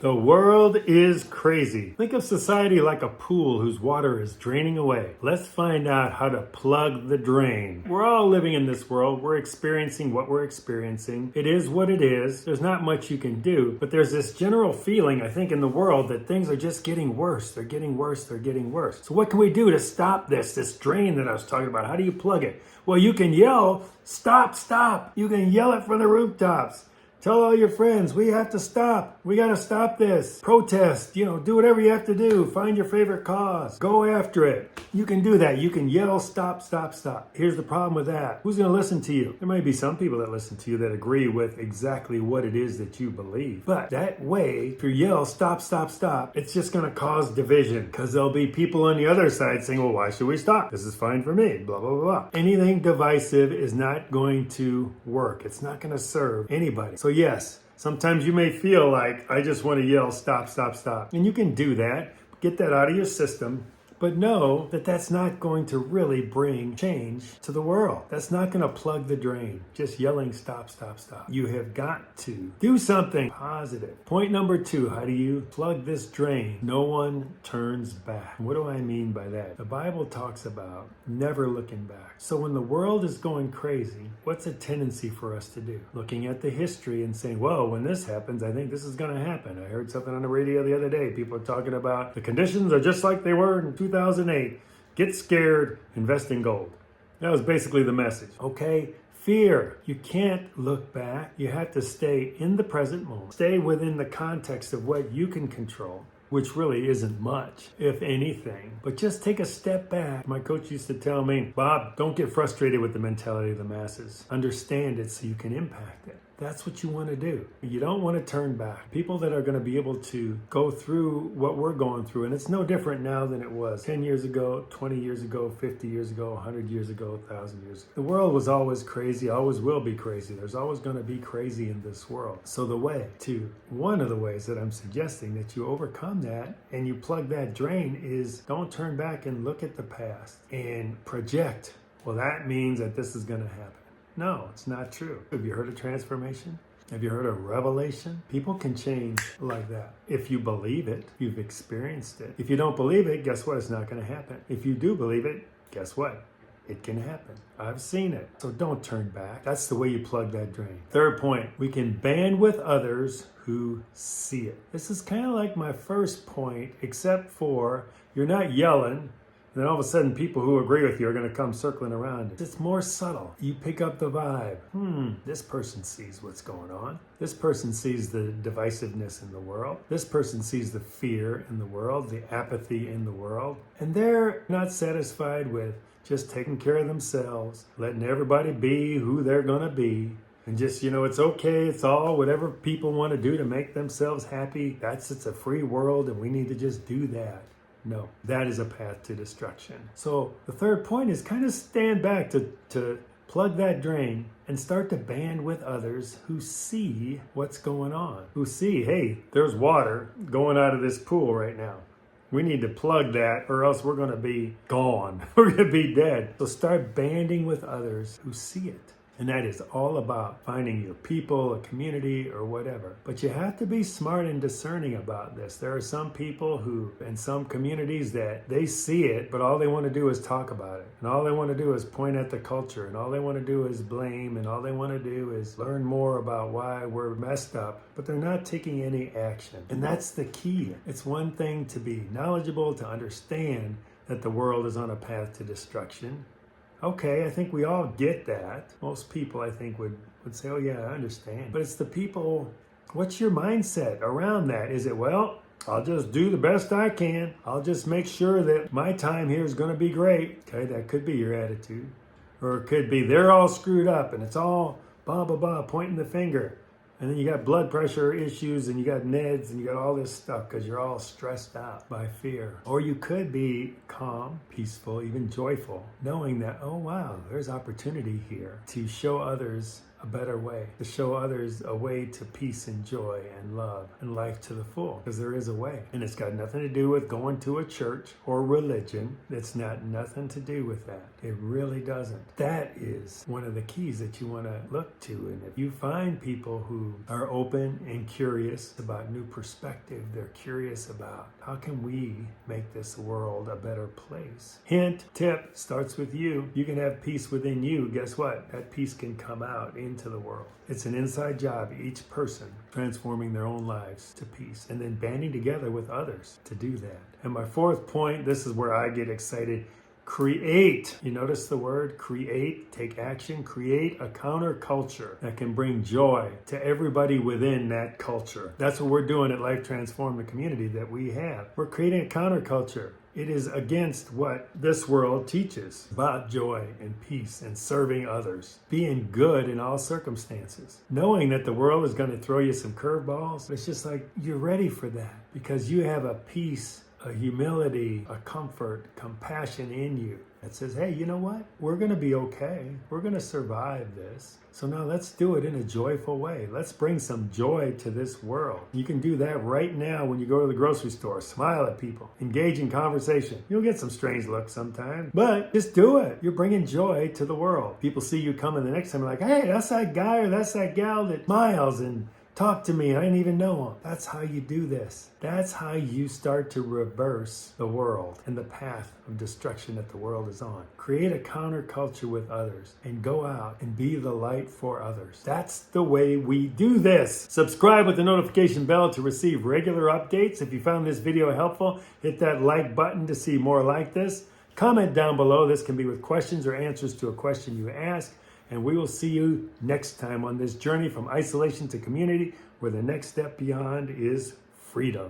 The world is crazy. Think of society like a pool whose water is draining away. Let's find out how to plug the drain. We're all living in this world. We're experiencing what we're experiencing. It is what it is. There's not much you can do, but there's this general feeling, I think, in the world that things are just getting worse. They're getting worse. They're getting worse. So what can we do to stop this drain that I was talking about? How do you plug it? Well, you can yell, stop, stop. You can yell it from the rooftops. Tell all your friends, we have to stop. We got to stop this. Protest, do whatever you have to do. Find your favorite cause. Go after it. You can do that. You can yell, stop, stop, stop. Here's the problem with that. Who's going to listen to you? There may be some people that listen to you that agree with exactly what it is that you believe. But that way, if you yell, stop, stop, stop, it's just going to cause division because there'll be people on the other side saying, well, why should we stop? This is fine for me, blah, blah, blah, blah. Anything divisive is not going to work. It's not going to serve anybody. So yes, sometimes you may feel like, I just want to yell, stop, stop, stop. And you can do that. Get that out of your system. But know that that's not going to really bring change to the world. That's not going to plug the drain. Just yelling, stop, stop, stop. You have got to do something positive. Point number 2, how do you plug this drain? No one turns back. What do I mean by that? The Bible talks about never looking back. So when the world is going crazy, what's a tendency for us to do? Looking at the history and saying, well, when this happens, I think this is going to happen. I heard something on the radio the other day. People are talking about the conditions are just like they were in 2008. Get scared, invest in gold. That was basically the message. Okay, fear. You can't look back. You have to stay in the present moment. Stay within the context of what you can control, which really isn't much, if anything. But just take a step back. My coach used to tell me, Bob, don't get frustrated with the mentality of the masses. Understand it so you can impact it. That's what you want to do. You don't want to turn back. People that are going to be able to go through what we're going through, and it's no different now than it was 10 years ago, 20 years ago, 50 years ago, 100 years ago, 1,000 years ago. The world was always crazy, always will be crazy. There's always going to be crazy in this world. So one of the ways that I'm suggesting that you overcome that and you plug that drain is don't turn back and look at the past and project. Well, that means that this is going to happen. No, it's not true. Have you heard of transformation? Have you heard of revelation? People can change like that. If you believe it, you've experienced it. If you don't believe it, guess what? It's not going to happen. If you do believe it, guess what? It can happen. I've seen it. So don't turn back. That's the way you plug that drain. Third point, we can band with others who see it. This is kind of like my first point, except for you're not yelling. And then all of a sudden, people who agree with you are going to come circling around it. It's more subtle. You pick up the vibe. This person sees what's going on. This person sees the divisiveness in the world. This person sees the fear in the world, the apathy in the world. And they're not satisfied with just taking care of themselves, letting everybody be who they're going to be. And just, it's okay. It's all whatever people want to do to make themselves happy. It's a free world and we need to just do that. No, that is a path to destruction. So the third point is kind of stand back to plug that drain and start to band with others who see what's going on, who see, hey, there's water going out of this pool right now. We need to plug that or else we're going to be gone. We're going to be dead. So start banding with others who see it. And that is all about finding your people, a community, or whatever. But you have to be smart and discerning about this. There are some people who, in some communities, that they see it, but all they want to do is talk about it. And all they want to do is point at the culture. And all they want to do is blame. And all they want to do is learn more about why we're messed up. But they're not taking any action. And that's the key. It's one thing to be knowledgeable, to understand that the world is on a path to destruction. Okay, I think we all get that. Most people, I think, would say, oh yeah, I understand. But it's the people, what's your mindset around that? Is it, well, I'll just do the best I can. I'll just make sure that my time here is going to be great. Okay, that could be your attitude. Or it could be, they're all screwed up and it's all blah, blah, blah, pointing the finger. And then you got blood pressure issues and you got NEDs and you got all this stuff because you're all stressed out by fear. Or you could be calm, peaceful, even joyful, knowing that, oh wow, there's opportunity here to show others a better way, to show others a way to peace and joy and love and life to the full, because there is a way. And it's got nothing to do with going to a church or religion. It's not nothing to do with that. It really doesn't. That is one of the keys that you want to look to. And if you find people who are open and curious about new perspective, they're curious about how can we make this world a better place. Hint, tip, starts with you. You can have peace within you. Guess what? That peace can come out into the world. It's an inside job, each person transforming their own lives to peace and then banding together with others to do that. And my fourth point, this is where I get excited. Create. You notice the word create, take action, create a counterculture that can bring joy to everybody within that culture. That's what we're doing at Life Transform, the community that we have. We're creating a counterculture. It is against what this world teaches about joy and peace and serving others, being good in all circumstances, knowing that the world is going to throw you some curveballs. It's just like you're ready for that because you have a peace, a humility, a comfort, compassion in you that says, hey, you know what? We're going to be okay. We're going to survive this. So now let's do it in a joyful way. Let's bring some joy to this world. You can do that right now when you go to the grocery store. Smile at people. Engage in conversation. You'll get some strange looks sometimes, but just do it. You're bringing joy to the world. People see you coming the next time like, hey, that's that guy or that's that gal that smiles and talk to me. I didn't even know him. That's how you do this. That's how you start to reverse the world and the path of destruction that the world is on. Create a counterculture with others and go out and be the light for others. That's the way we do this. Subscribe with the notification bell to receive regular updates. If you found this video helpful, hit that like button to see more like this. Comment down below. This can be with questions or answers to a question you ask. And we will see you next time on this journey from isolation to community, where the next step beyond is freedom.